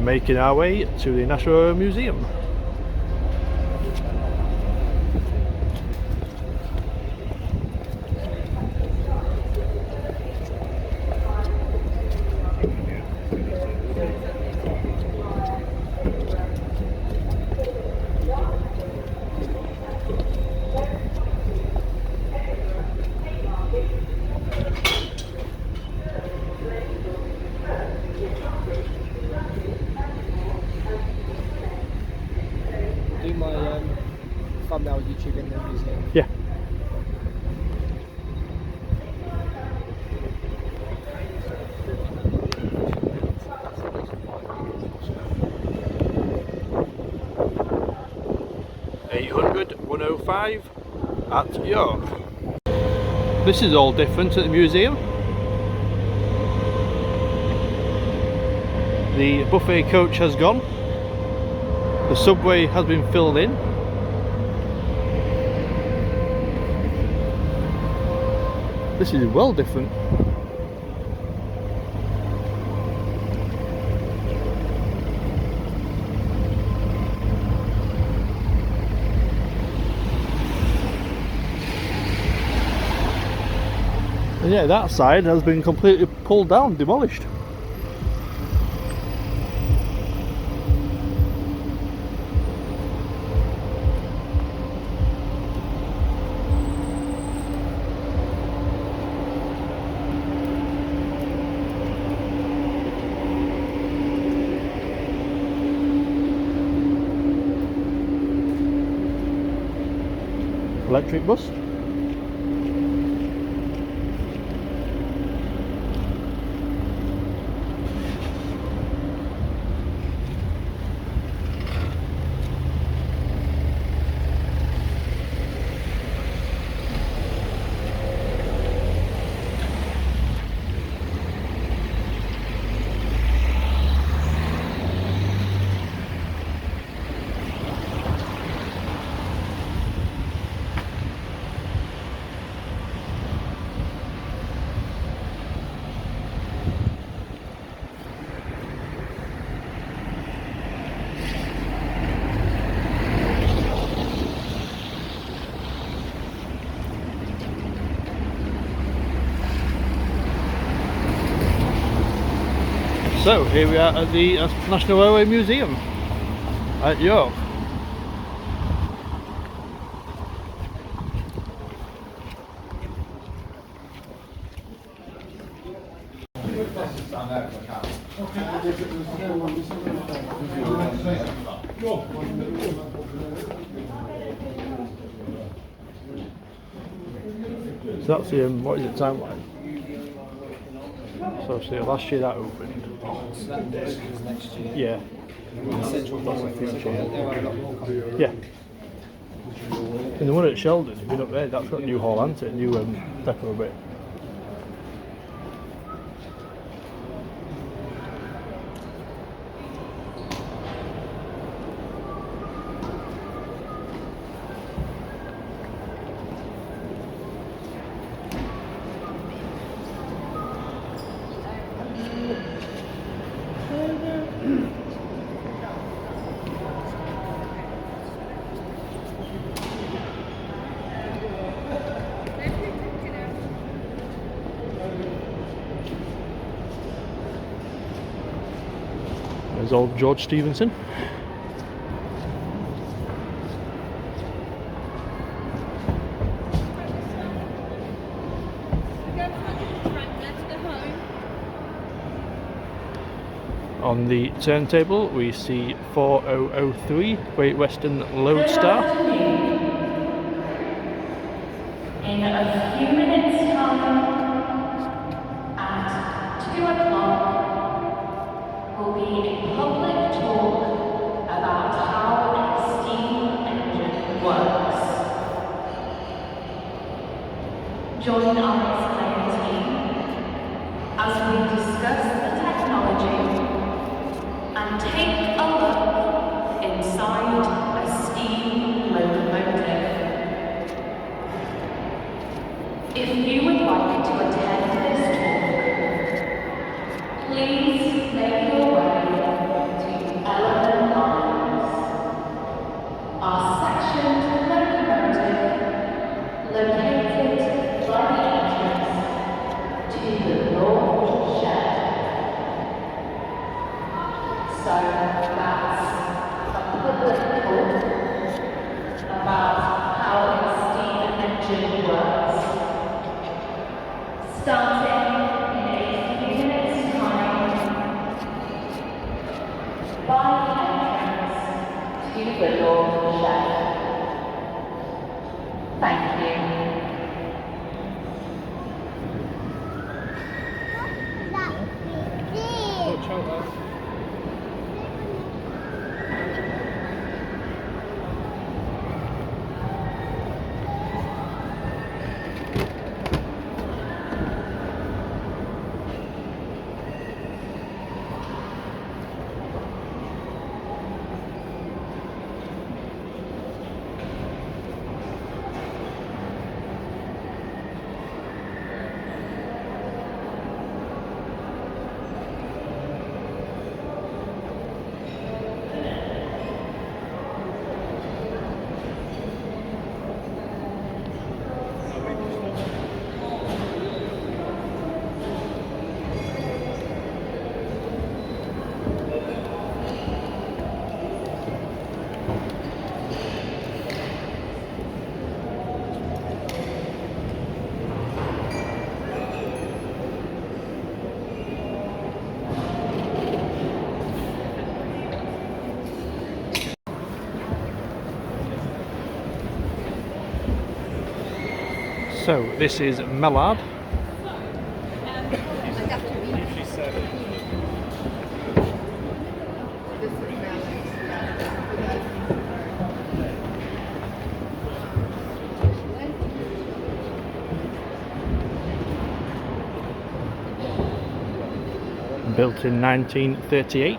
making our way to the National Railway Museum. Do my thumbnail YouTube in the museum. Yeah. £800-105 at York. This is all different at the museum. The buffet coach has gone. The subway has been filled in. This is well different. And yeah, that side has been completely pulled down, demolished. Electric bus. So here we are at the National Railway Museum at York. So that's the what is it, timeline? So see, last year that opened. So that desk is next year. Yeah. Central Yeah. And the one at Sheldon, if you've been up there, that's got new hall, hasn't it? New depot bit. There's old George Stephenson. On the turntable we see 4003 Great Western Lodestar. In a few minutes' time, at 2 o'clock, will be a public talk about how a steam engine works. Join our explainer team as we discuss the technology and take a look inside a steam locomotive. If you would like to attend this talk, please make your way to So this is Mallard. Built in 1938.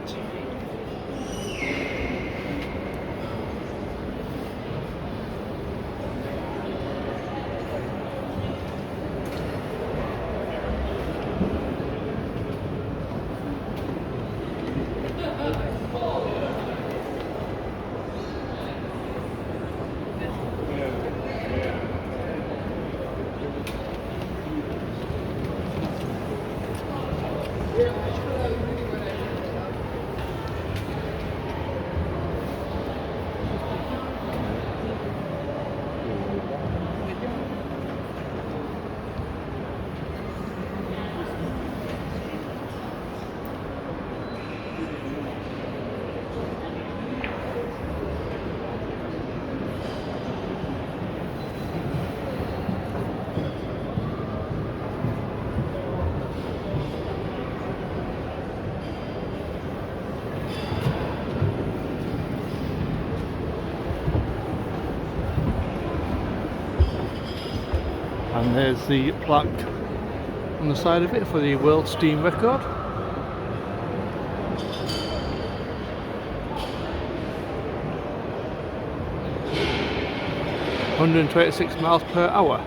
And there's the plaque on the side of it for the world steam record. (126 miles per hour).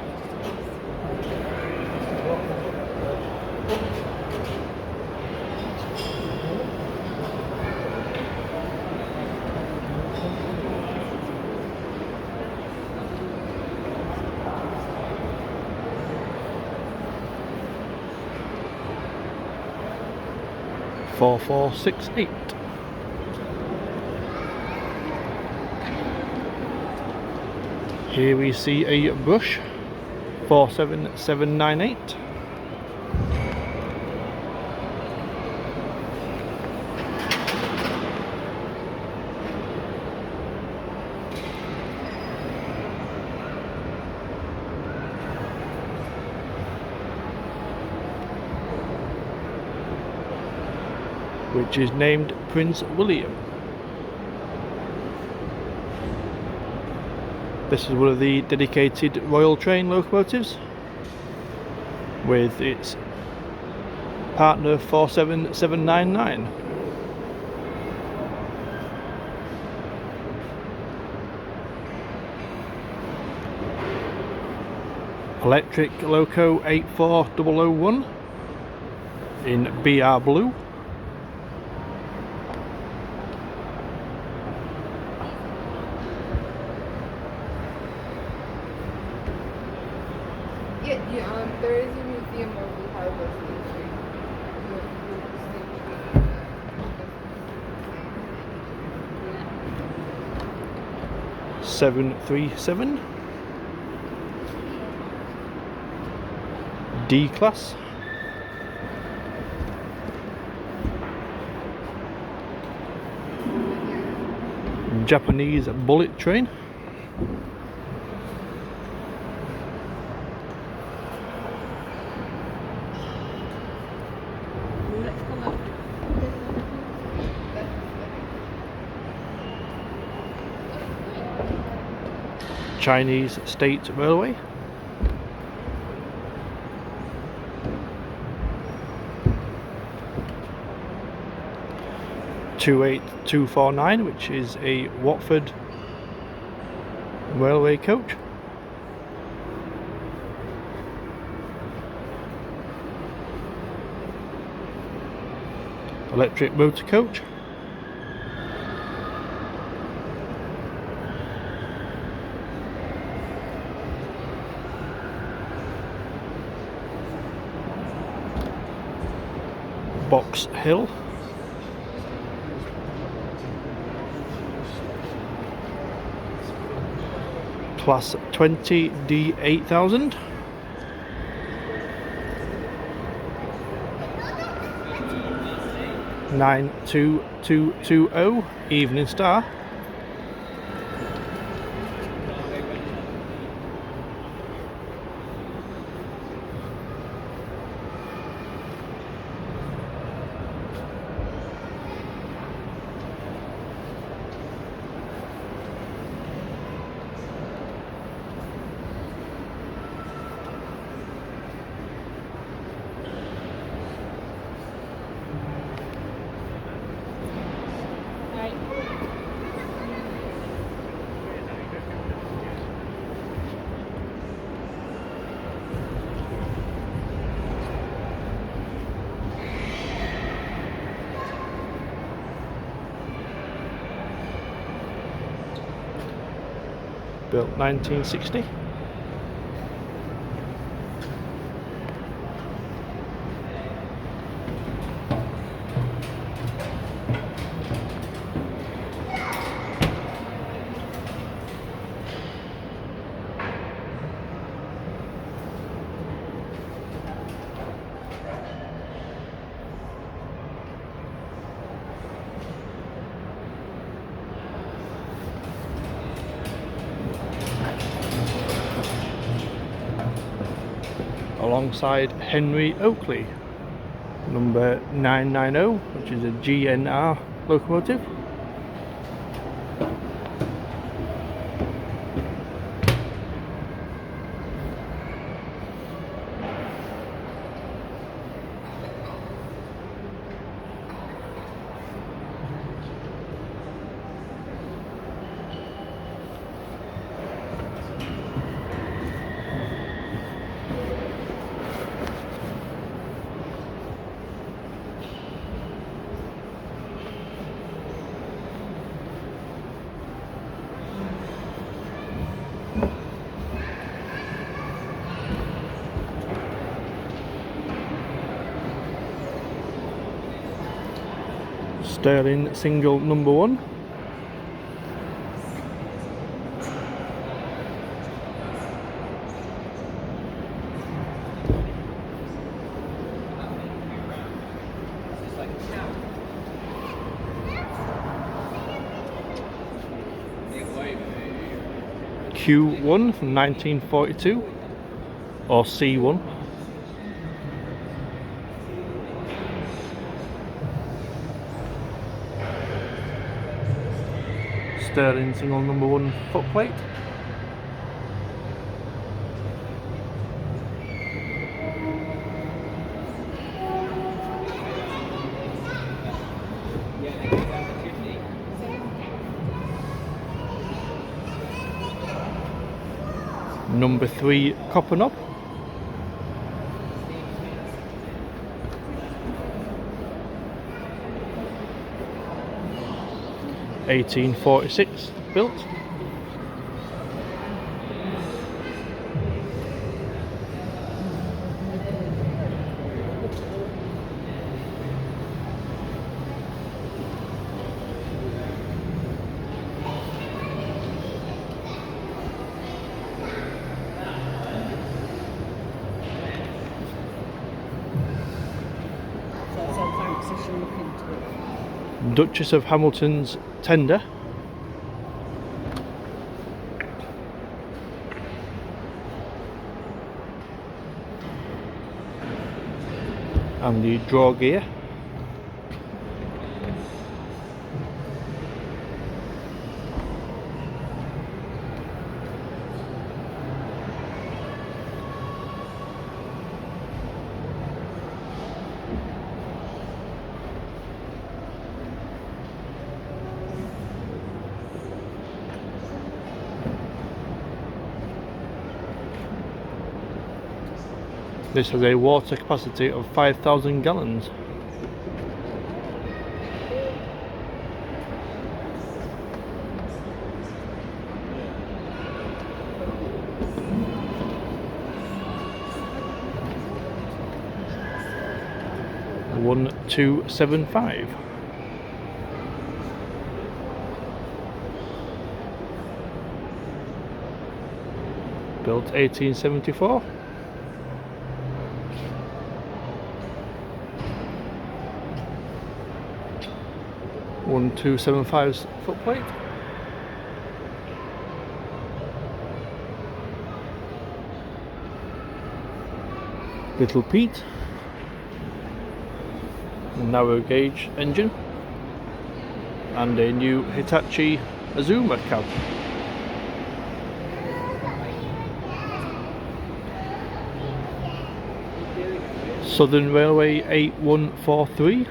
(4468). Here we see a brush, 47798. Which is named Prince William. This is one of the dedicated Royal Train locomotives with its partner 47799. Electric Loco 84001 in BR Blue. There is a museum of the Harbour Station. 737 D class. Japanese bullet train. Chinese State Railway. (28249), which is a Watford railway coach. Electric motor coach. Box Hill. Class 20 D8000. (92220) Evening Star. built 1960. Alongside Henry Oakley, number 990, which is a GNR locomotive. Sterling single number 1. Q1 from 1942, or C1. Sterling single number 1 footplate. Number 3 copper knob. (1846) built. Duchess of Hamilton's tender. And the draw gear. This has a water capacity of 5,000 gallons. $1,275. Built 1874. $1,275's footplate. Little Pete. A narrow gauge engine. And a new Hitachi Azuma cab. Southern Railway 8143.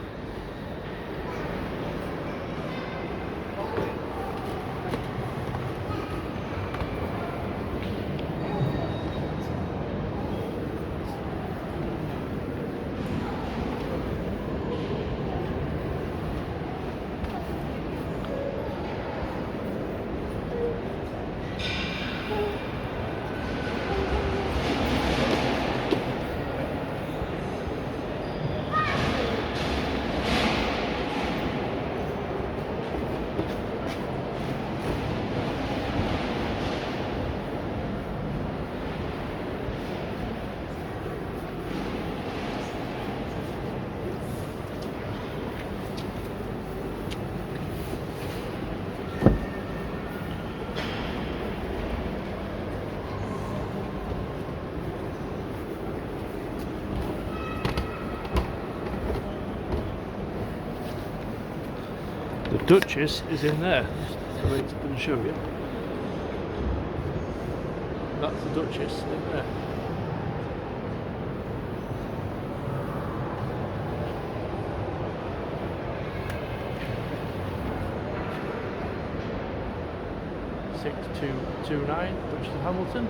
Duchess is in there. So it's going to show you. That's the Duchess in there. (6229) Duchess of Hamilton.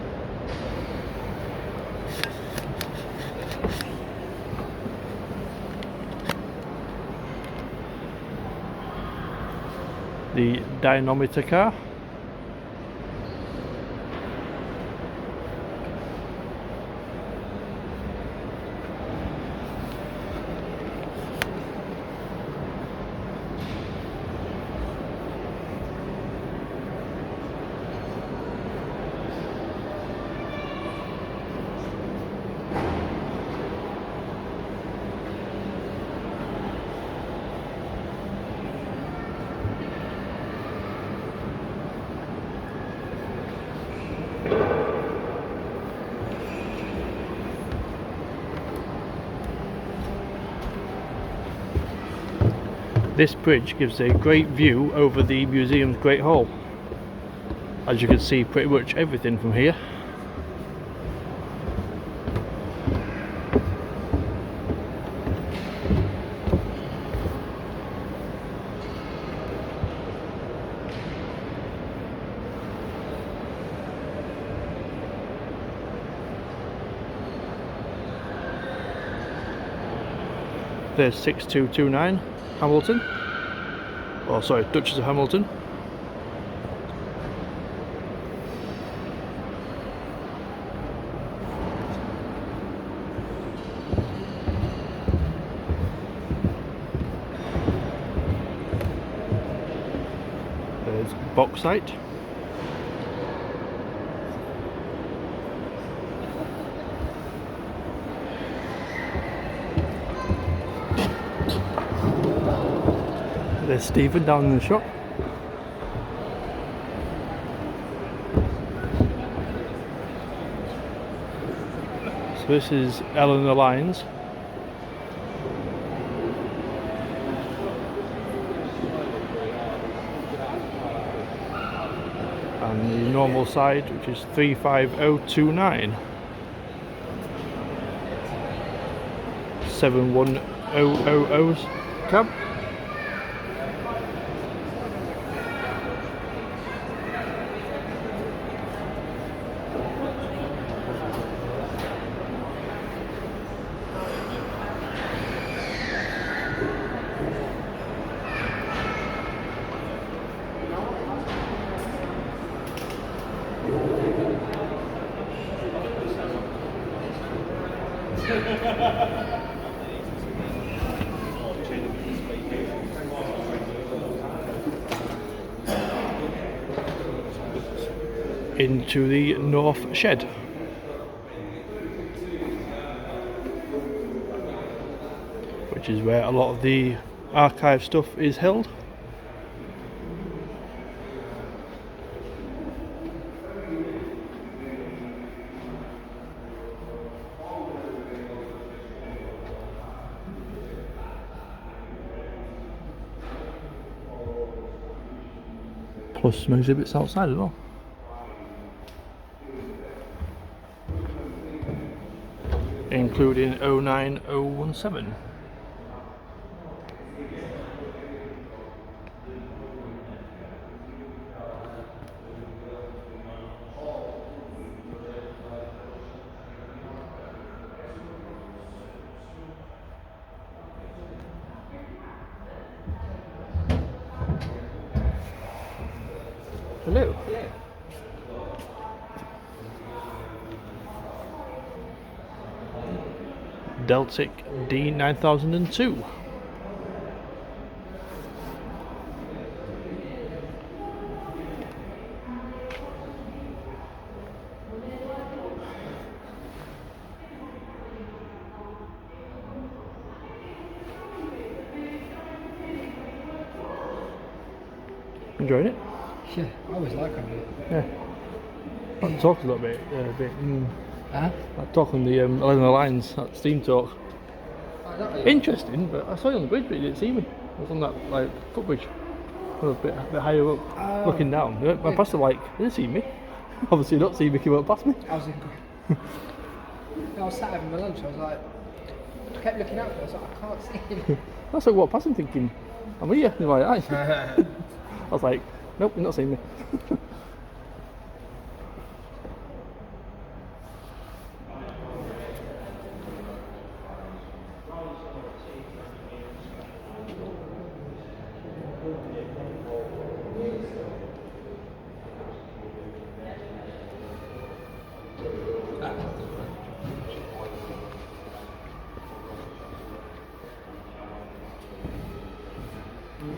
The dynamometer car. This bridge gives a great view over the museum's Great Hall. As you can see pretty much everything from here. There's 6229 Hamilton. Oh, sorry, Duchess of Hamilton. There's bauxite. There's Stephen down in the shop. So this is Eleanor Lines. And the normal side, which is 35029. 71000's cab. Into the north shed. Which is where a lot of the archive stuff is held. Plus some exhibits outside as well. Including 09017. Hello. Deltic D9002. Enjoying it? Yeah, I always like it. Yeah. I talked a little bit. Huh? I talk on the 11 lines at Steam Talk. I don't know. Interesting, but I saw you on the bridge, but you didn't see me. I was on that like footbridge. a bit higher up, looking down. My pastor like, they didn't see me. Obviously not see me come up past me. I was sat having my lunch. I was like, I kept looking out. I was like, I can't see him. That's like what past him thinking, I'm here. He's like, aye. I was like, nope, you're not seeing me.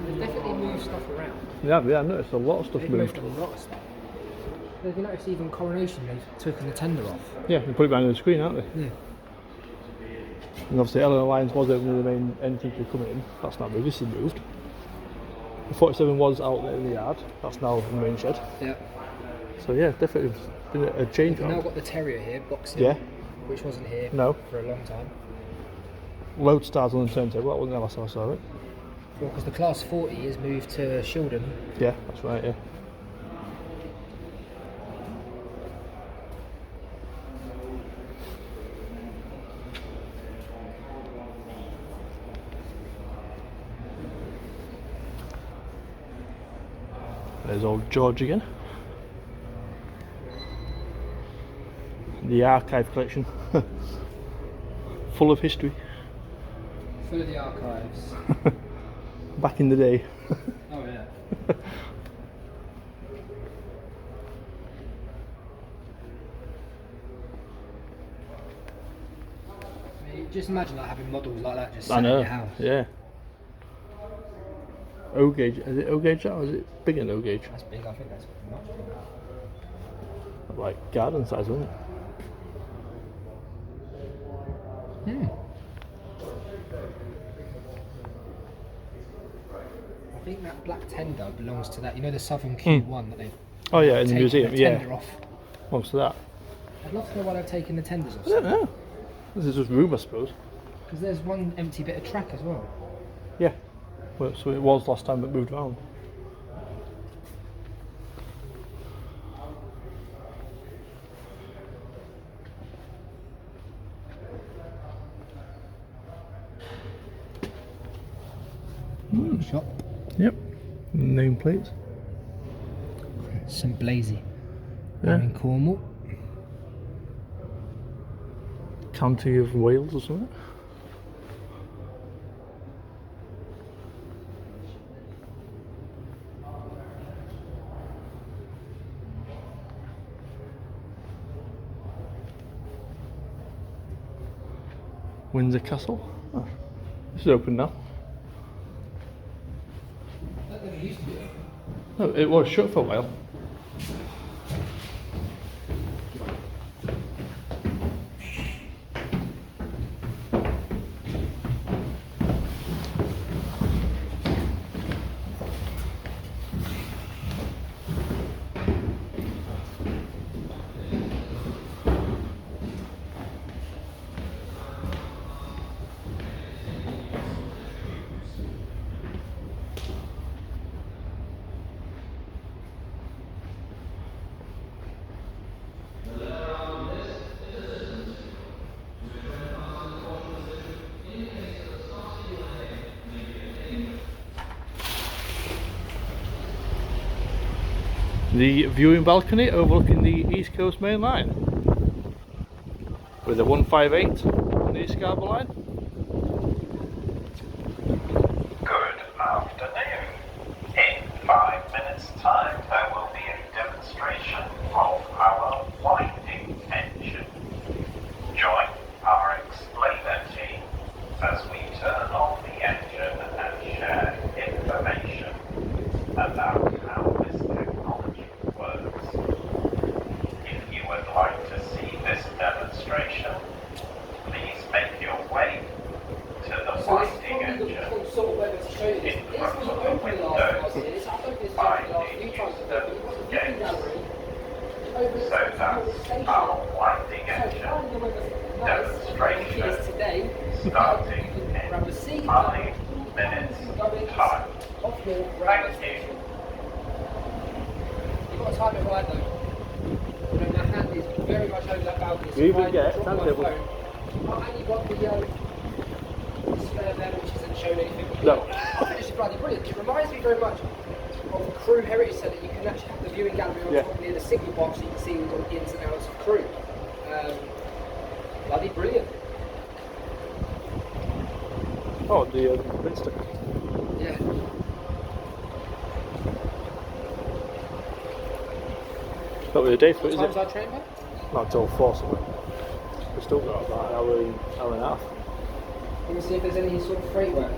They definitely moved stuff around. Yeah, I noticed a lot of stuff They've moved. moved a lot of stuff. Have you noticed even Coronation, they've taken the tender off? Yeah, they put it behind the screen, aren't they? Yeah. And obviously Eleanor Lyons was opening the main entrance to coming in. That's not moved, this is moved. The 47 was out there in the yard, that's now in the main shed. Yeah. So yeah, definitely been a change. We've now got the Terrier here, boxing. Yeah. Which wasn't here No. for a long time. Load stars on the turntable, that wasn't the last time I saw it. Well, because the Class 40 has moved to Shildon. Yeah, that's right, yeah. There's old George again. The archive collection. Full of history. Full of the archives. Back in the day. Oh yeah. I mean, just imagine like having models like that just sat in your house. Yeah. O gauge, is it O gauge or is it bigger than O gauge? That's big, I think that's much bigger. Like garden size, wasn't it? I think that black tender belongs to that, you know, the Southern Q1 that they've Oh yeah, in the taken museum, the yeah. tender off. Belongs to that. I'd love to know why they've taken the tenders off. I don't know. This is just room, I suppose. Because there's one empty bit of track as well. Yeah. Well, so it was last time it moved around. Shop. Yep. Nameplates. St Blazy. Yeah. In Cornwall. County of Wales or something. Windsor Castle. Oh, this is open now. That never used to be. No, it was shut for a while. The viewing balcony overlooking the East Coast Main Line with a 158 on the Scarborough line. Good afternoon. In 5 minutes' time there will be a demonstration of our winding engine. Join our explainer team as we turn on the engine and share information about how this technology works. If you would like to see this demonstration, please make your way to the winding engine in front of the windows by the eastern gate. So that's our winding engine demonstration starting in 5 minutes time. Off your railway station. You've got to time it right though. You know, my hand is very much over that balcony. So You even if I get drop my timetable. phone, and you've got the spare there which isn't showing anything. No. I think this is bloody brilliant. It reminds me very much of the Crew Heritage Centre. You can actually have the viewing gallery on top near the signal box, so you can see all the ins and outs of Crew. Bloody brilliant. Oh, the Minster. Yeah. Not really a day for it, is Time's it? our train back? Not until 4 something. We've still got about an hour and a half. Let me see if there's any sort of freight work.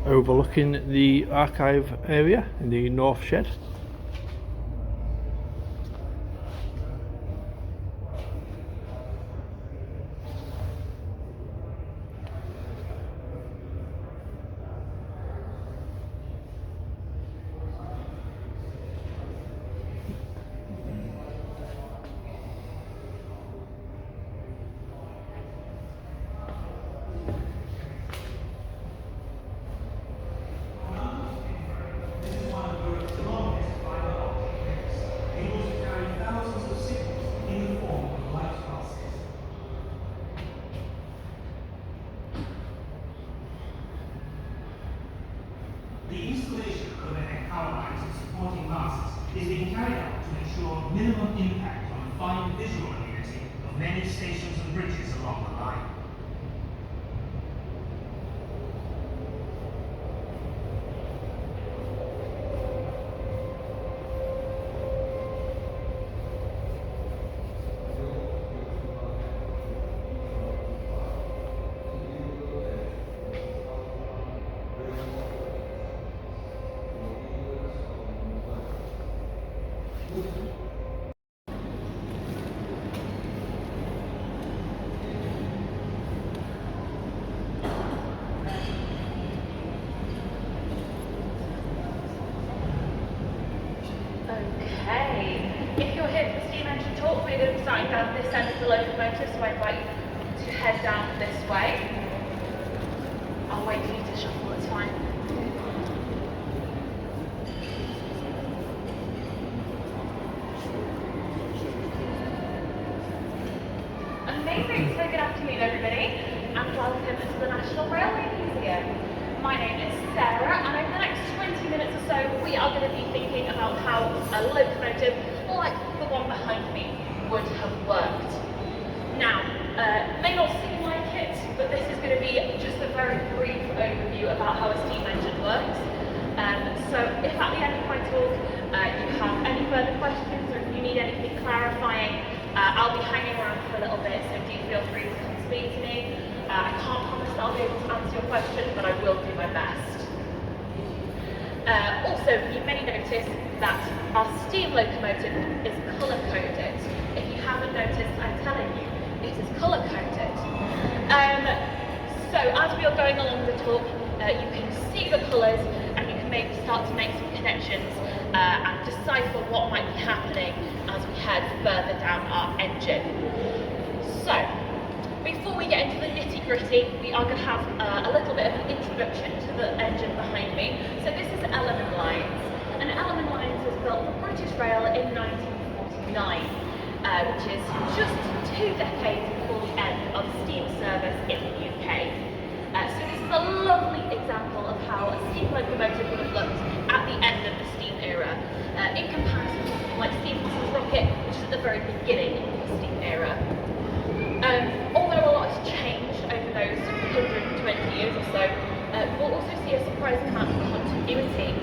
Overlooking the archive area in the north shed. The installation of overhead power lines and supporting masts is being carried out to ensure minimum impact on the fine visual amenity of many stations and bridges along the line. Okay, if you're here for the steam engine talk, we're going to be starting down this end of the locomotive, so I invite you to head down this way. I'll wait for you to shuffle, it's fine. Amazing, so good afternoon everybody, and welcome to the National Railway Museum. My name is Sarah, and over the next 20 minutes or so, we are going to be thinking about how a locomotive like the one behind me would have worked. Now, it may not seem like it, but this is going to be just a very brief overview about how a steam engine works. So if at the end of my talk you have any further questions or if you need anything clarifying, I'll be hanging around for a little bit, so do feel free to come speak to me. I can't promise I'll be able to answer your question, but I will do my best. Also, you may notice that our steam locomotive is colour-coded. If you haven't noticed, I'm telling you, it is colour-coded. So as we are going along the talk, you can see the colours and you can maybe start to make some connections and decipher what might be happening as we head further down our engine. So, before we get into the nitty-gritty, we are going to have a little bit of an introduction to the engine behind me. So this is Element Lines, and Element Lines was built for British Rail in 1949, which is just 2 decades before the end of steam service in the UK. So this is a lovely example of how a steam locomotive would have looked at the end of the steam era, in comparison to something like Stephenson's rocket, which is at the very beginning of the steam era. Although a lot has changed over those 120 years or so, we'll also see a surprising amount of continuity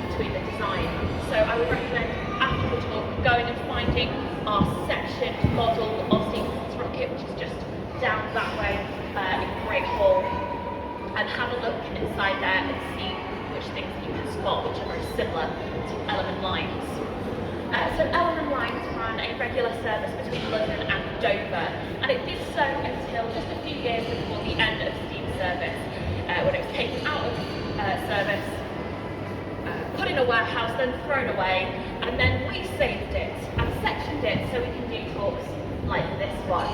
between the design. So I would recommend, after the talk, going and finding our section model of Stephenson's rocket, which is just down that way in and have a look inside there and see which things you can spot which are very similar to Element lines. So Element lines ran a regular service between London and Dover, and it did so until just a few years before the end of steam service, when it was taken out of service, put in a warehouse, then thrown away, and then we saved it and sectioned it so we can do talks like this one.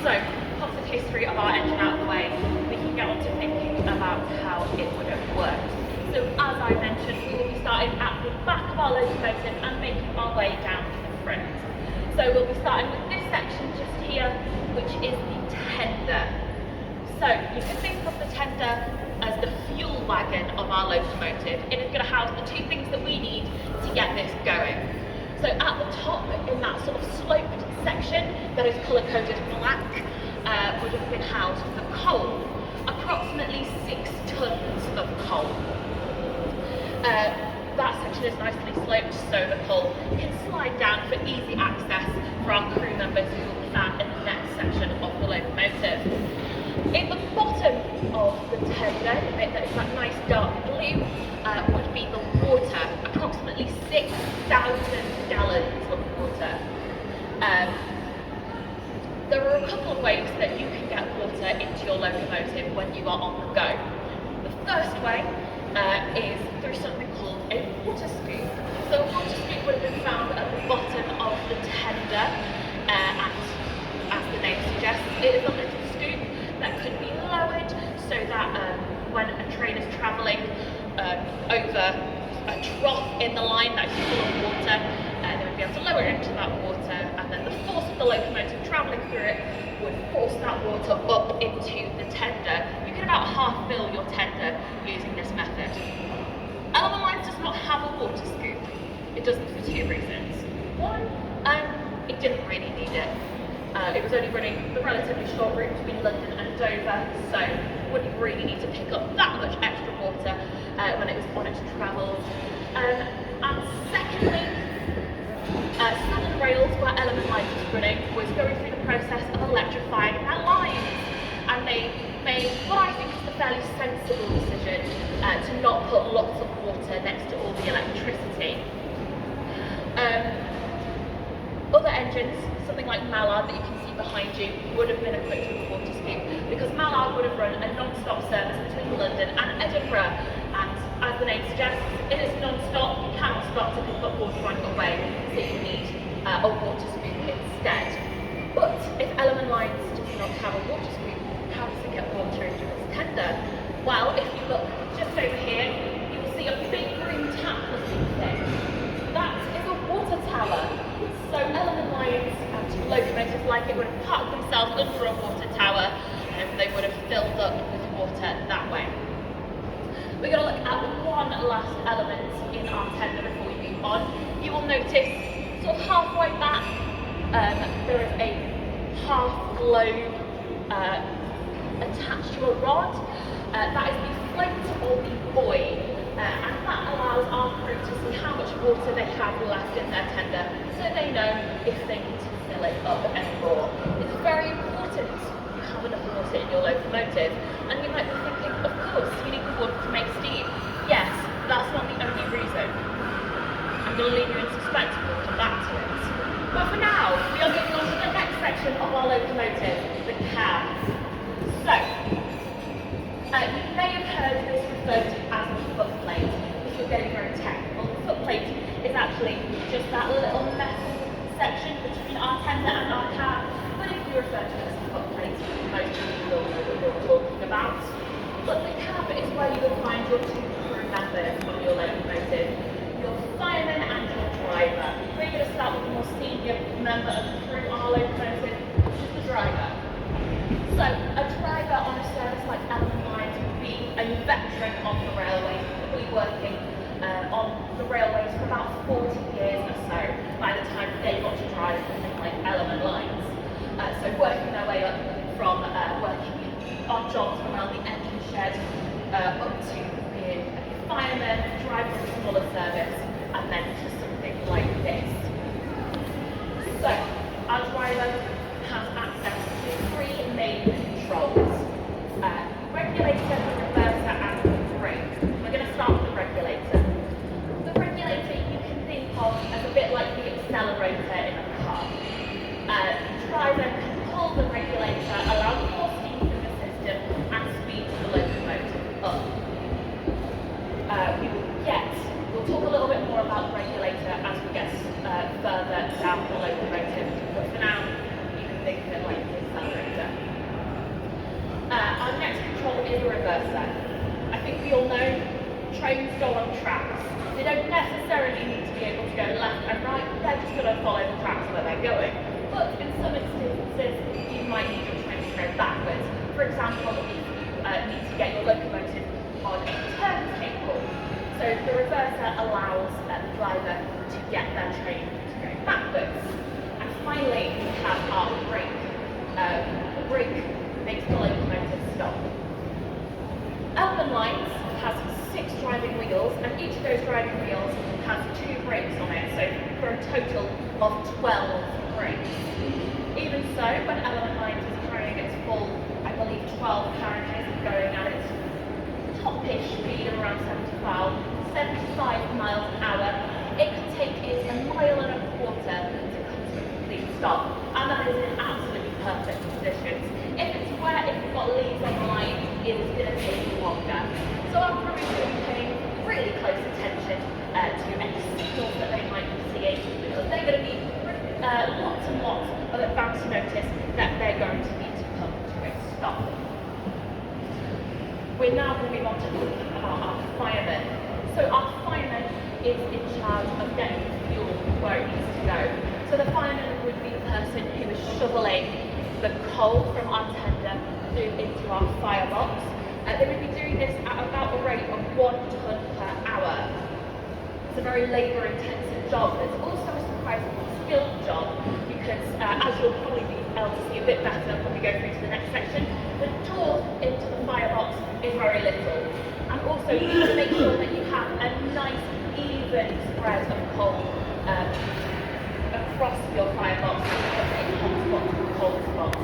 So, lots of history of our engine out of the way, we can get on to thinking about how it would have worked. So as I mentioned, we will be starting at the back of our locomotive and making our way down to the front. So we'll be starting with this section just here, which is the tender. So you can think of the tender as the fuel wagon of our locomotive. It is going to house the two things that we need to get this going. So at the top, in that sort of sloped section that is colour-coded black, would have been housed the coal, approximately 6 tonnes of coal. That section is nicely sloped so the coal can slide down for easy access for our crew members who will be found in the next section of the locomotive. In the bottom of the tender, the bit that is that nice dark blue, would be the water, approximately 6,000 gallons of water. There are a couple of ways that you can get water into your locomotive when you are on the go. The first way is through something called a water scoop. So a water scoop would have been found at the bottom of the tender, and as the name suggests, it is a little scoop that could be lowered so that when a train is travelling over a trough in the line that is full of water, they would be able to lower it into that water, and then the force of the locomotive travelling through it would force that water up into the tender. You can about half fill your tender using this method. Element lines does not have a water scoop. It doesn't for two reasons. One, it didn't really need it. It was only running the relatively short route between London and Dover, so wouldn't really need to pick up that much extra water when it was on its travels. And secondly, Southern Rails, where Element Lines was running, was going through the process of electrifying their lines, and they made what I think is the fairly sensible decision to not put lots of water next to all the electricity. Other engines, something like Mallard that you can see behind you, would have been equipped with a water scoop, because Mallard would have run a non-stop service between London and Edinburgh, and as the name suggests, it is non-stop. You cannot stop to pick up water on your way, so you need a water scoop instead. But if Element Lines does not have a water scoop, how does it get water into its tender? Well, if you look just over here, you will see a big green tap looking thing. That is a water tower. So Element Lines and locomotives like it would have parked themselves under a water tower, and they would have filled up with water that way. We're going to look at one last element in our tender before we move on. You will notice, sort of halfway back, there is a half globe attached to a rod. That is the float or the buoy, and that allows our crew to see how much water they have left in their tender, so they know if they need to fill it up anymore. It's very important you have enough water in your locomotive, and you might be thinking, of course, you need the water to make steam. Yes, that's not the only reason. I'm going to leave you in suspense, and we'll come back to it. But for now, we are moving on to the next section of our locomotive, the cab. So, you may have heard this referred to as a footplate. If you're getting very technical, the footplate is actually just that little metal section between our tender and our cab. But if you refer to it as a footplate, most people will know what we're talking about. But the cab is where you will find your two crew members on your locomotive, your fireman and your driver. We're going to start with the more senior member of the crew on our locomotive, which is the driver. So, a driver on a service like Element Lines would be a veteran on the railways, probably working on the railways for about 40 years or so by the time they got to drive something like Element Lines. So working their way up from working on jobs around the engine shed up to being a fireman, driving a smaller service, and then to something like this. So, our driver has access to three main controls. of as a bit like the accelerator in a car. The driver can pull the regulator, allowing more steam through the system and speed the locomotive up. We'll talk a little bit more about the regulator as we get further down the locomotive, but for now you can think of it like the accelerator. Our next control is a reverser. I think we all know trains go on tracks. They don't necessarily need to be able to go left and right, they're just going to follow the tracks where they're going. But in some instances, you might need your train to go backwards. For example, if you need to get your locomotive on a turntable. So the reverser allows the driver to get their train to go backwards. And finally, we have our brake. The brake makes the locomotive stop. Element lines has 6 driving wheels, and each of those driving wheels has 2 brakes on it, so for a total of 12 brakes. Even so, when Element Lines is carrying its full, I believe 12 carriages going at its top-ish speed of around 75 miles an hour, it can take it 1.25 miles to come to a complete stop, and that is in absolutely perfect conditions. If you've got leaves on the line, it is going to take longer. So our crew is going to be paying really close attention to any signals that they might be seeing, because they're going to need lots and lots of advance notice that they're going to need to come to a stop. We're now moving on to talking about our fireman. So our fireman is in charge of getting fuel where it needs to go. So the fireman would be the person who is shoveling the coal from our tender through into our firebox. They would be doing this at about a rate of 1 tonne per hour. It's a very labour-intensive job, but it's also a surprisingly skilled job because, as you'll probably be able to see a bit better when we go through to the next section, the draw into the firebox is very little. And also, you need to make sure that you have a nice, even spread of coal across your firebox, in hot spots and cold spots.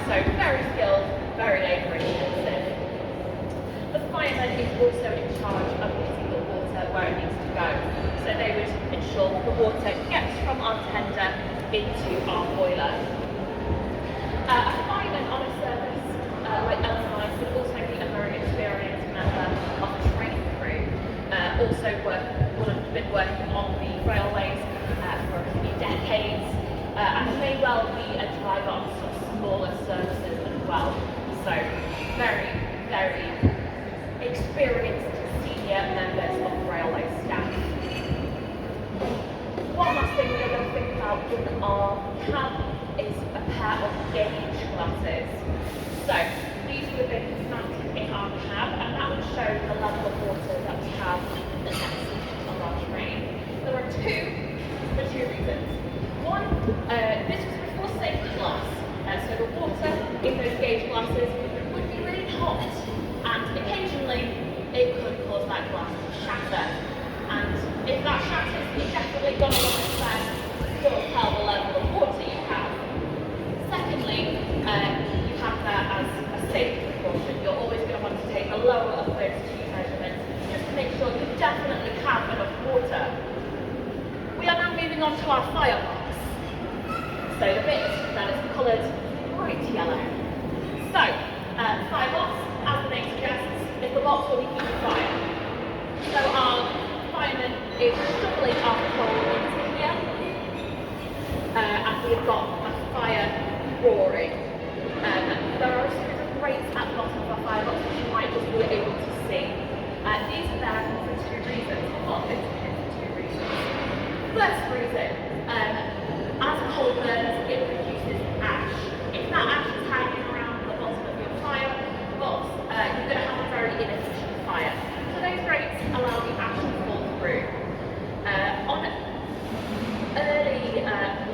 So very skilled, very labour-intensive. The fireman is also in charge of getting the water where it needs to go. So they would ensure that the water gets from our tender into our boiler. A fireman on a service like Element Lines would also be a very experienced member of the train crew. Also would have been working on the railways for a few decades, and may well be a driver on some smaller services as well. So very, very experienced senior members of railway staff. One last thing we're going to think about in our cab is a pair of gauge glasses. So these would have been mounted in our cab, and that would show the level of water that we have in the next section of our train. There are two for 2 reasons. One, this was before safety glass, so the water in those gauge glasses would be really hot, and occasionally it could cause that glass to shatter. And if that shatters, you're definitely going to want to still tell the level of water you have. Secondly, you have that as a safety precaution. You're always going to want to take the lower of those 2 measurements just to make sure you definitely have enough water. We are now moving on to our firebox. So the bit that is coloured bright yellow. So, firebox, as the name suggests, is the box where we keep the fire. So our fireman is shoveling our coal into here, and we've got a fire roaring. There are a series of grates at the bottom of our firebox which you might just be able to see. These are there for 2 reasons. Well, it's for 2 reasons. First reason, as coal burns, it produces ash. If that ash is hanging around the bottom of your firebox, you're going to have a very inefficient fire. So those grates allow the ash to fall through. On early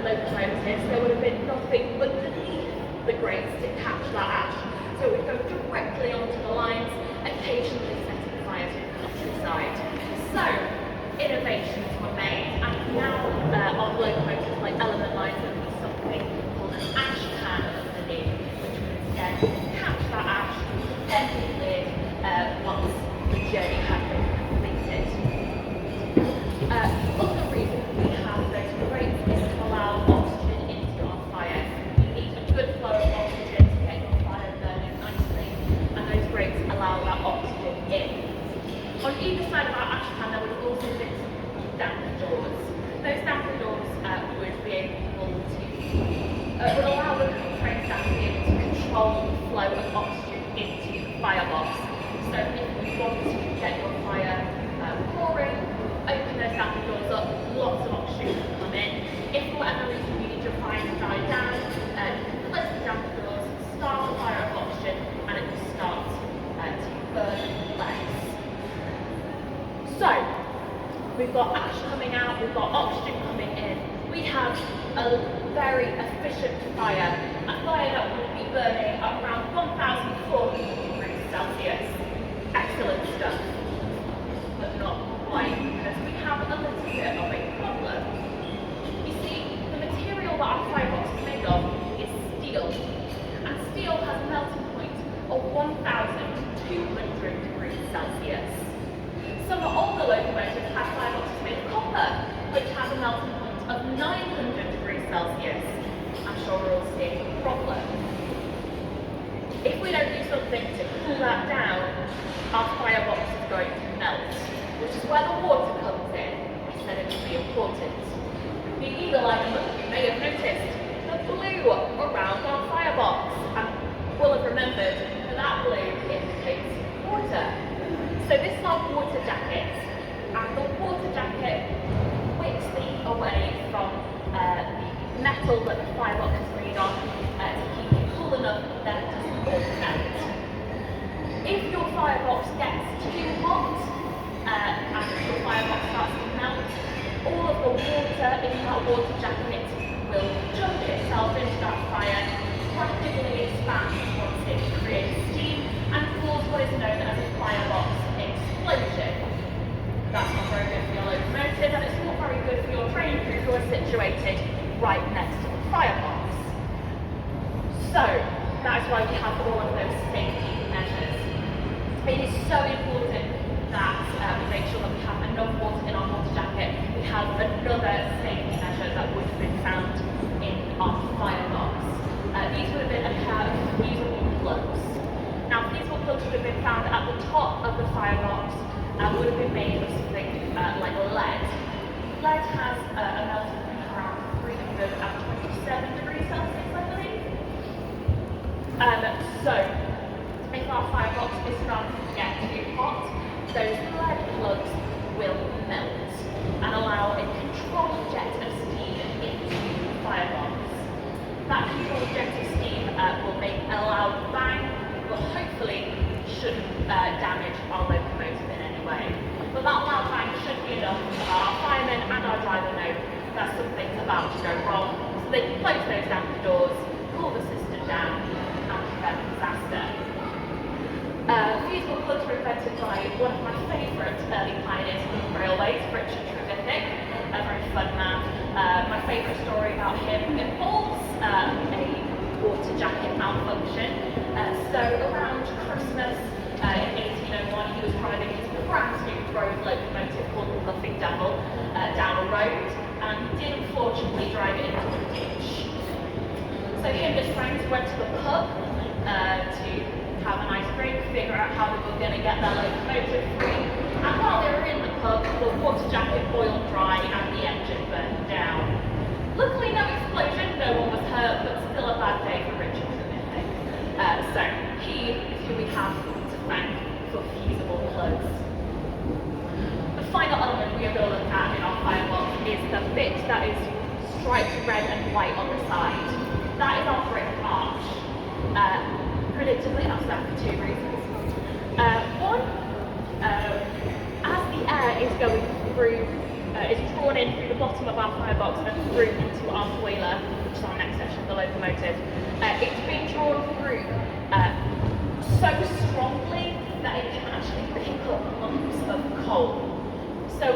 locomotives, there would have been nothing underneath the grates to catch that ash. So it would go directly onto the lines, occasionally setting fire to the countryside. So innovations were made, and now on locomotives like Element Lines there would be something called an ash can underneath, which would instead catch that ash, then be cleared once the journey had been completed. Other reasons we've got oxygen coming in, we have a very efficient fire, a fire that would be burning at around 1,400 degrees Celsius. Excellent stuff, but not quite, because we have a little bit of a problem. You see, the material that our firebox is made of is steel, and steel has a melting point of 1,200 degrees Celsius. Some older locomotives have fireboxes made of copper, which has a melting point of 900 degrees Celsius. I'm sure we're all seeing the problem. If we don't do something to cool that down, our firebox is going to melt, which is where the water comes in. I said it would be important. The eagle-eyed among you may have noticed the blue around our firebox, and will have remembered that that blue indicates water. So this is our water jacket, and the water jacket wicks the heat away from the metal that the firebox is made of to keep it cool enough that it doesn't all melt. If your firebox gets too hot and your firebox starts to melt, all of the water in that water jacket will jump itself into that fire, rapidly expand once it creates steam, and cause what is known as a firebox explosion. That's not very good for your locomotive, and it's not very good for your train crew who are situated right next to the firebox. So, that is why we have all of those safety measures. It is so important that we make sure that we have enough water in our water jacket. We have another safety measure that would have been found in our firebox. These would have been a pair of fusible plugs. Now, fusible plugs would have been found at the top of the firebox and would have been made of something like lead. Lead has a melting point of around 327 degrees Celsius, I believe. So, if our firebox is starting to get too hot, those lead plugs will melt and allow a controlled jet of steam into the firebox. That controlled jet of steam will make a loud bang, but hopefully shouldn't damage our locomotive in any way. But that loud bang should be enough for our firemen and our driver know that something's about to go wrong, so they can close those damper doors, cool the system down, and prevent disaster. Fusible plugs were invented by one of my favourite early pioneers of railways, Richard Trevithick, a very fun man. My favourite story about him involves a water jacket malfunction. So around Christmas in 1801, he was driving his brand new road locomotive called the Luffing Devil down a road, and he did unfortunately drive it into a ditch. So he and his friends went to the pub to have a nice drink, figure out how they were going to get their locomotive free, and while they were in the pub, the water jacket boiled dry and the engine burned down. Luckily no explosion, no one was hurt, but still a bad day for Richard Trevithick. So he is who we have to thank for fusible plugs. The final element we are going to look at in our firebox is the bit that is striped red and white on the side. That is our brick arch. Predictably, that's there for two reasons. One, as the air is going through, is drawn in through the bottom of our firebox and through into our boiler, which is our next section of the locomotive, it's being drawn through so strongly that it can actually pick up lumps of coal. So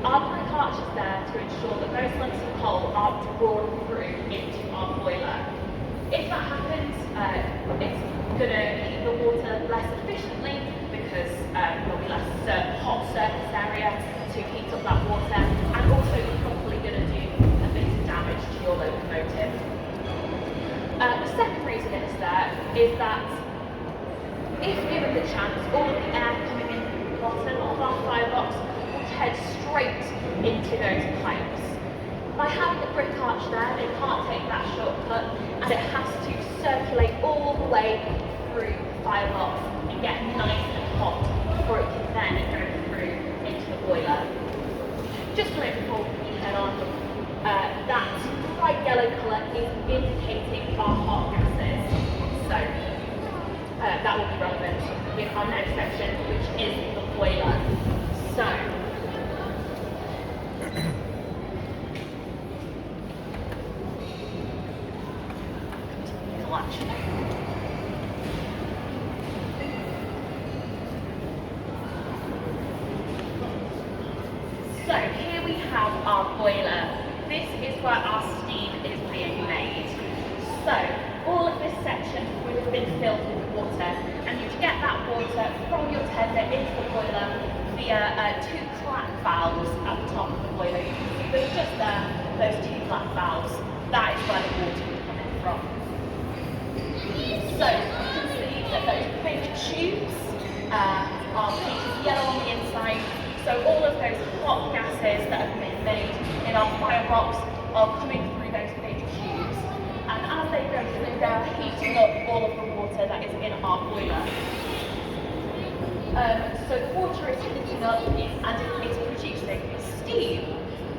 our brick arch is there to ensure that those lumps of coal are drawn through into our boiler. If that happens, it's going to heat the water less efficiently because there'll be less hot surface area to heat up that water, and also you're probably going to do a bit of damage to your locomotive. The second reason it's there is that if given the chance, all of the air coming in through the bottom of our firebox will head straight into those pipes. By having the brick arch there, it can't take that shortcut, and it has to circulate all the way through the firebox and get nice and hot before it can then go through into the boiler. Just a minute before we head on, that bright yellow colour is indicating our hot gases. So that will be relevant in our next section, which is the boiler. So much. So here we have our boiler. This is where our steam is being made. So all of this section would have been filled with water, and you'd get that water from your tender into the boiler via two clap valves at the top of the boiler. You can see those just there, those two clap valves. That is where the water would come in from. So you can see that those big tubes are painted yellow on the inside. So all of those hot gases that have been made in our firebox are coming through those big tubes. And as they go through, they're heating up all of the water that is in our boiler. So the water is heating up and it's producing steam.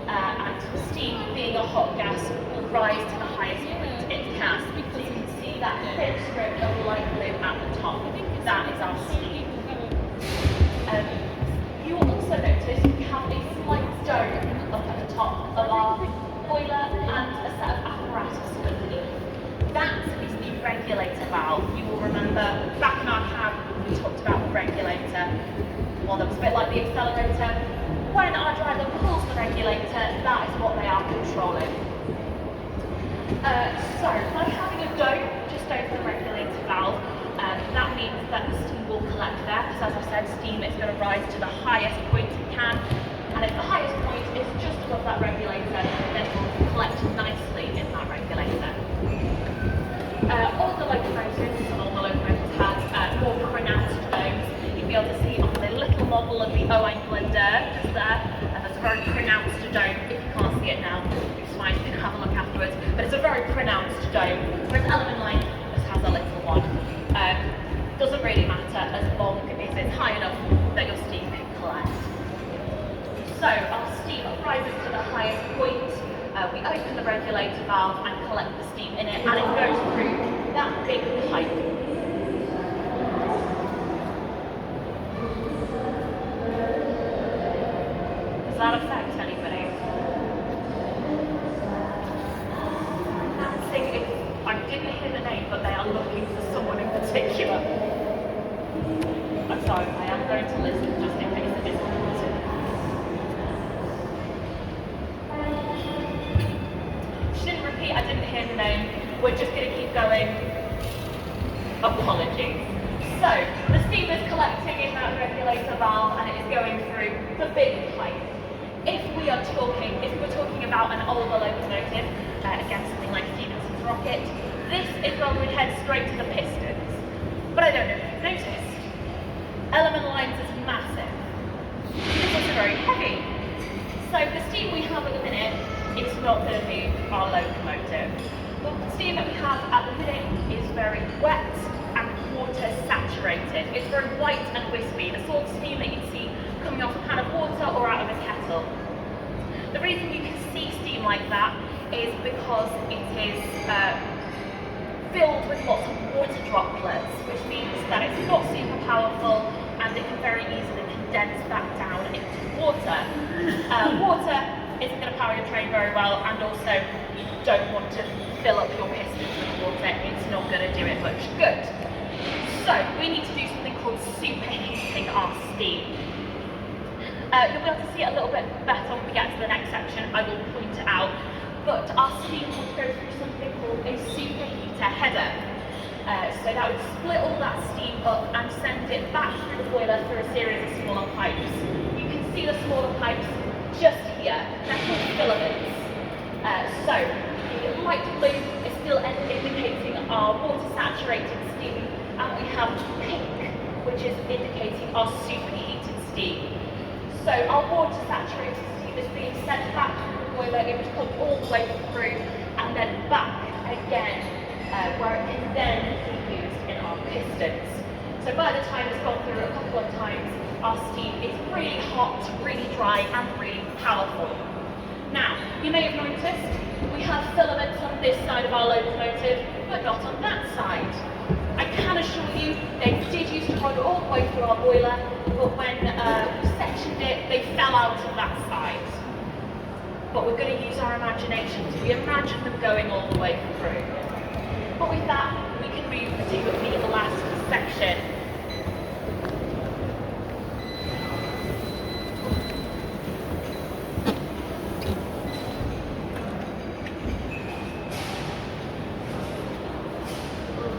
And steam, being a hot gas, will rise to the highest point it can. So you can see that thin strip of light blue at the top. That is our steam. You will also notice we have a slight dome up at the top of our boiler and a set of apparatus underneath. That is the regulator valve. You will remember back in our cab we talked about the regulator. Well, that was a bit like the accelerator. When our driver pulls the regulator, that is what they are controlling. So by having a dome just over the regulator valve, that means that the steam will collect there, because as I said, steam is going to rise to the highest point it can, and if the highest point is just above that regulator, then it will collect nicely in that regulator. All the locomotives, has more pronounced domes. You'll be able to see on the little model of the O-angle just there, and there's a very pronounced dome. If you can't see it now, it's fine, you can have a look afterwards, but it's a very pronounced dome, whereas element line just has a little one. Doesn't really matter as long as it's high enough that your steam can collect. So our steam rises to the highest point, we open the regulator valve and collect the steam in it, and it goes through that big pipe. Does that affect anybody? I didn't hear the name, but they are looking for someone in particular. I'm sorry, I am going to listen just in case it is important. She didn't repeat, I didn't hear the name. We're just going to keep going. Apologies. So, the steam is collecting in that regulator valve and it is going through the big pipe. If we're talking about an older locomotive, again something like Stephenson's rocket, this is where we head straight to the pistons. But I don't know if you've noticed, element lines is massive. This is very heavy. So the steam we have at the minute is not going to move our locomotive. The steam that we have at the minute is very wet and water saturated. It's very white and wispy, the sort of steam that you'd see coming off a pan of water or out of a kettle. The reason you can see steam like that is because it is filled with lots of water droplets, which means that it's not super powerful and it can very easily condense that down into water. Water isn't going to power your train very well, and also you don't want to fill up your pistons with water, it's not going to do it much good. So we need to do something called superheating our steam. You'll be able to see it a little bit better when we get to the next section, I will point it out, but our steam will go through something called a superheater header. So that would split all that steam up and send it back through the boiler through a series of smaller pipes. You can see the smaller pipes just here, they're called filaments. So the light blue is still indicating our water saturated steam, and we have pink, which is indicating our superheated steam. So our water saturated steam is being sent back through the boiler, it would come all the way through and then back again, where it can then be used in our pistons. So by the time it's gone through a couple of times, our steam is really hot, really dry and really powerful. Now, you may have noticed we have filaments on this side of our locomotive, but not on that side. I can assure you they did used to run all the way through our boiler, but when we sectioned it, they fell out of that side. But we're going to use our imaginations. We imagine them going all the way through. But with that, we can move to the last section.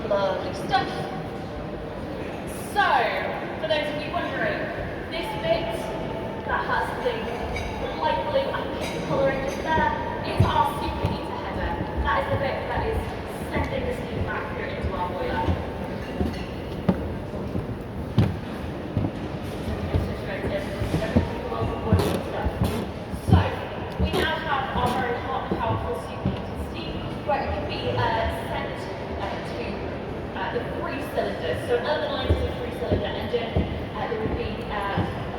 Lovely stuff. So, for those of you wondering, this bit that has the light blue and pink colouring just there is our superheater header. That is the bit that is sending the steam back through into our boiler. So, we now have our very hot, powerful superheated steam where it can be sent to the 3 cylinders. So another line is a 3-cylinder engine. There would be a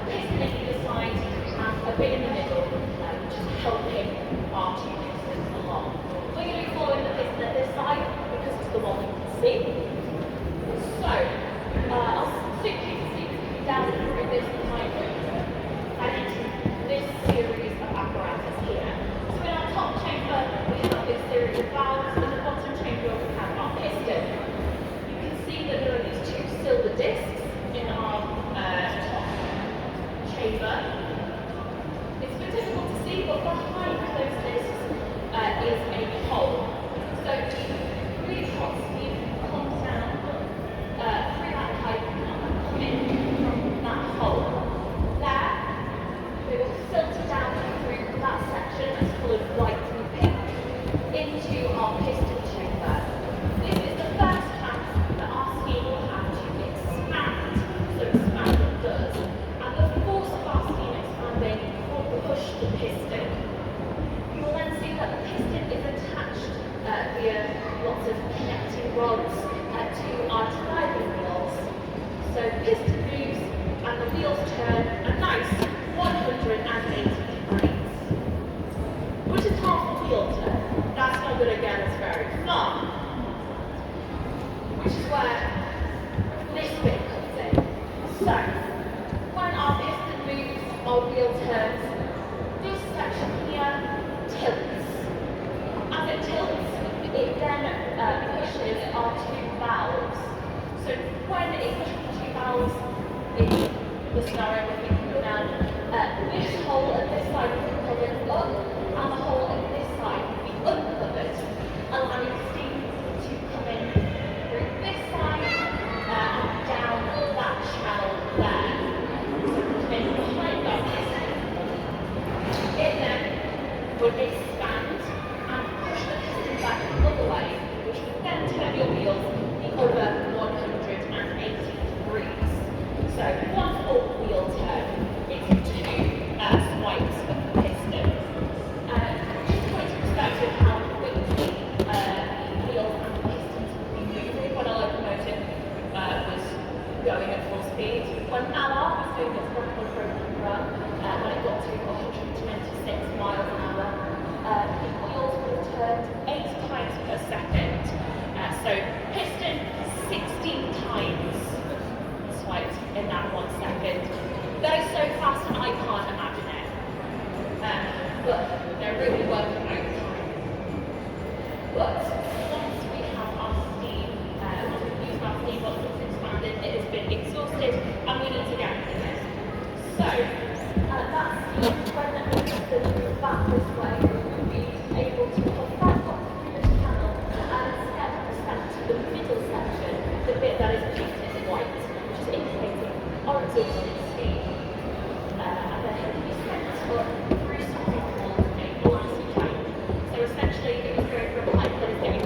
piston in either side and a bit in the middle, which is helping our 2 pistons along. We're going to be following the piston at this side because it's the one we can see. So our superheated steam is coming down through this pipe and into this series of apparatus here. So in our top chamber we have this series of valves. In the bottom chamber we have our piston. See that there are these 2 silver discs in our top chamber. It's a bit difficult to see, but behind those discs is a hole. So really hot steam comes down through that pipe and come in from that hole. There, it will filter down through that section that's coloured white and pink into our piston chamber. This is the first will have to expand, so expand it does, and the force of our steam expanding will push the piston. You will then see that the piston is attached via lots of connecting rods to our driving wheels. So the piston moves and the wheels turn a nice 180 degrees, which is half a wheel turn. That's not going to get us very far. Which is where this bit comes in. So, when our piston moves, our wheel turns, this section here tilts. As it tilts, it then pushes our 2 valves. So when it pushes the 2 valves, in the scenario we're thinking of now, this hole at this side will be covered up, and the hole at this side will be uncovered, allowing steam to come in this side and down that channel there. So then behind our piston, it then would expand and push the piston back the other way, which would then turn your wheels the other 180 degrees. So 1 full wheel turn is 2 swipes of the piston. Just to put into perspective how quickly the wheels and the pistons would be moving when a locomotive was going at full speed. When Mallard was doing its broken run, when it got to 126 miles an hour, the wheels would have turned 8 times per second. So piston 16 times swiped in that 1 second. That is so fast I can't imagine it. But they're really working overtime. But once we have our steam, once we've used our steam, once it's expanded, it has been exhausted, and we need to get rid of it. So that steam, when the piston moves back this way, we'll be able to pull back up through this channel and instead send to the middle section, the bit that is painted white, which is indicating our exhausted steam. And then it can be sent up through something called a velocity train. So essentially, it is going from a pipe that is doing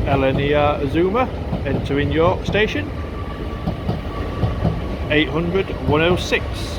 LNER Azuma, entering York Station. 800 106.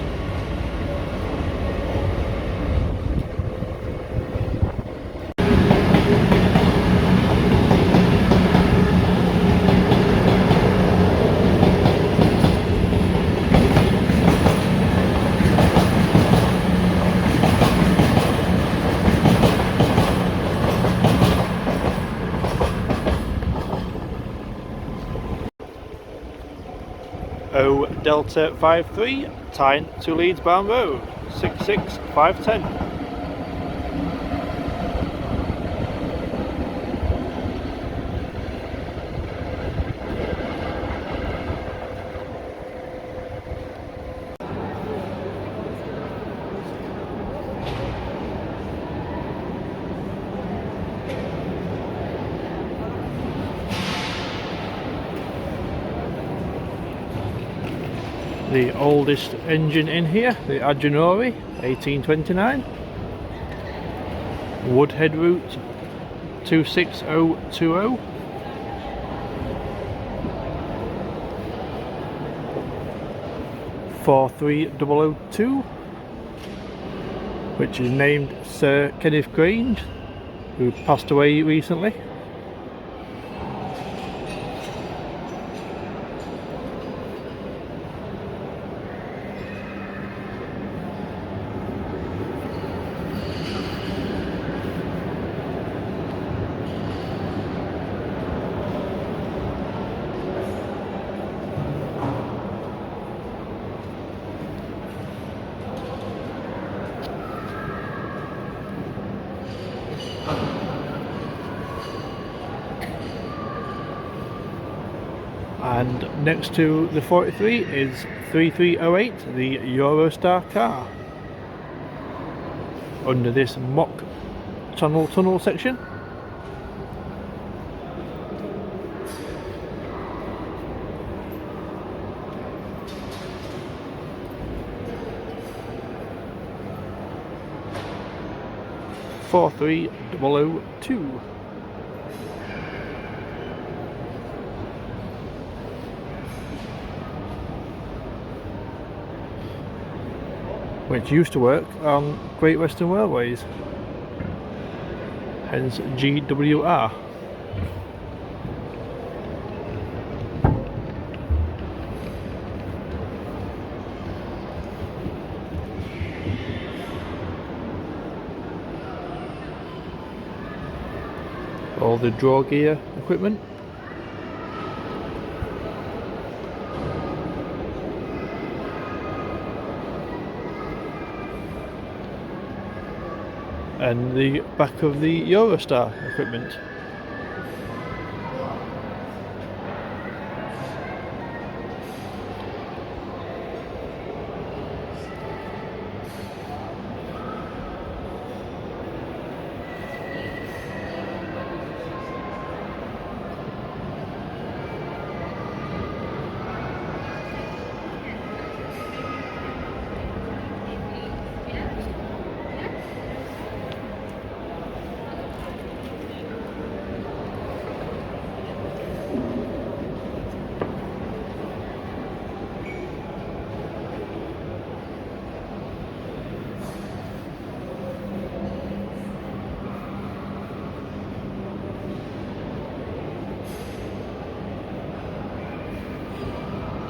O Delta 53, Tyne to Leeds Barn Road, 66510. The oldest engine in here, the Aginori 1829, Woodhead route 26020, (43002), which is named Sir Kenneth Grange, who passed away recently. And next to the 43 is 3308, the Eurostar car, under this mock tunnel section. (43002). Which used to work on Great Western Railways, hence GWR. All the draw gear equipment. And the back of the Eurostar equipment.